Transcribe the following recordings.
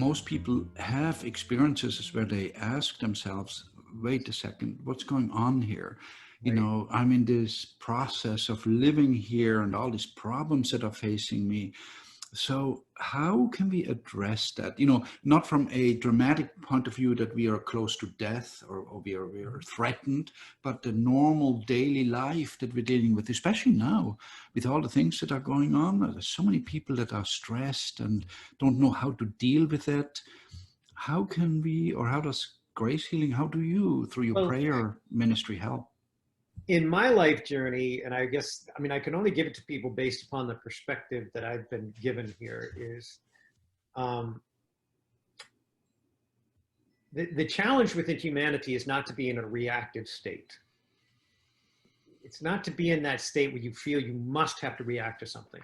most people have experiences where they ask themselves, wait a second, what's going on here? You Right. know, I'm in this process of living here and all these problems that are facing me. So how can we address that? You know, not from a dramatic point of view that we are close to death or we are threatened, but the normal daily life that we're dealing with, especially now with all the things that are going on. There's so many people that are stressed and don't know how to deal with it. How can we, or how does Grace Healing, how do you, through your Well, prayer ministry, help? in my life journey, and I guess, I mean, I can only give it to people based upon the perspective that I've been given here, is um, the challenge within humanity is not to be in a reactive state. It's not to be in that state where you feel you must have to react to something.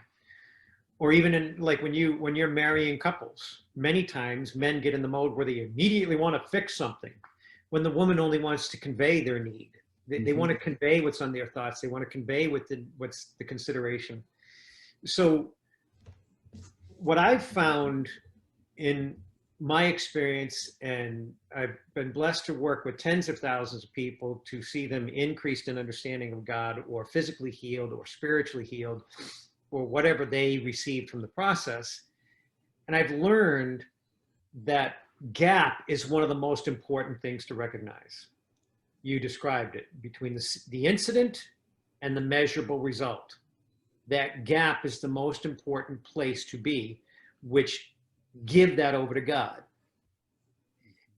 Or even in like when you're marrying couples, many times men get in the mode where they immediately want to fix something when the woman only wants to convey their need. They Mm-hmm. want to convey what's on their thoughts. They want to convey what's the consideration. So what I've found in my experience, and I've been blessed to work with tens of thousands of people to see them increased in understanding of God, or physically healed or spiritually healed, or whatever they received from the process. And I've learned that gap is one of the most important things to recognize. You described it, between the incident and the measurable result. That gap is the most important place to be, which give that over to God.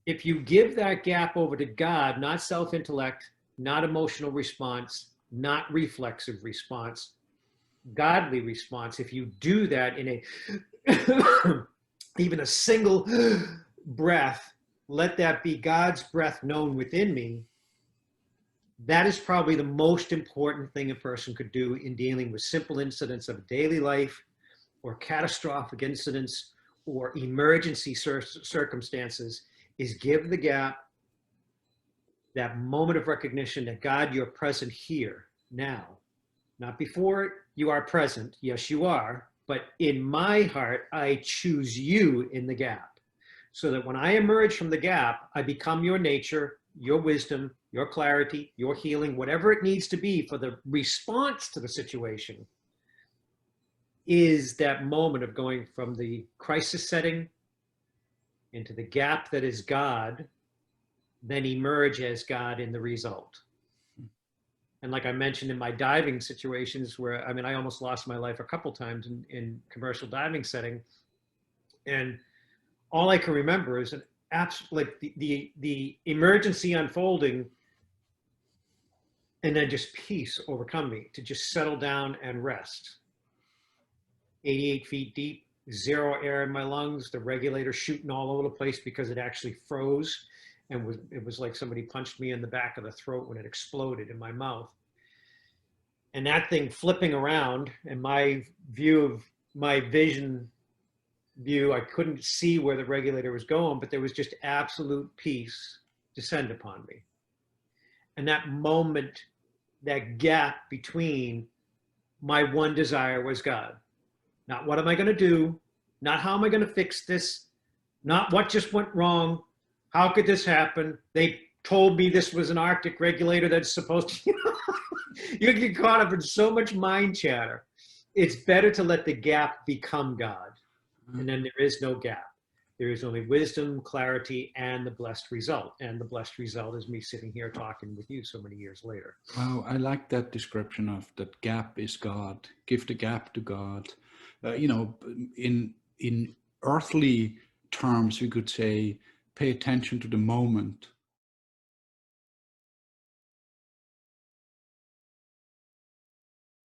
If you give that gap over to God, not self-intellect, not emotional response, not reflexive response, godly response, if you do that in a even a single breath, let that be God's breath known within me, that is probably the most important thing a person could do in dealing with simple incidents of daily life, or catastrophic incidents, or emergency circumstances, is give the gap, that moment of recognition that God, you're present here, now. Not before you are present, yes you are, but in my heart, I choose you in the gap. So that when I emerge from the gap, I become your nature, your wisdom, your clarity, your healing, whatever it needs to be for the response to the situation, is that moment of going from the crisis setting into the gap that is God, then emerge as God in the result. And like I mentioned in my diving situations, where, I mean, I almost lost my life a couple times in commercial diving setting. And all I can remember is an absolute, like the emergency unfolding, and then just peace overcome me to just settle down and rest. 88 feet deep, zero air in my lungs, the regulator shooting all over the place because it actually froze, and it was like somebody punched me in the back of the throat when it exploded in my mouth. And that thing flipping around, and my vision view, I couldn't see where the regulator was going, but there was just absolute peace descend upon me. And that moment, that gap between, my one desire was God. Not what am I going to do? Not how am I going to fix this? Not what just went wrong? How could this happen? They told me this was an Arctic regulator that's supposed to, you get caught up in so much mind chatter. It's better to let the gap become God. And then there is no gap. There is only wisdom, clarity, and the blessed result. And the blessed result is me sitting here talking with you so many years later. Wow, I like that description of that gap is God. Give the gap to God. You know, in earthly terms, we could say, pay attention to the moment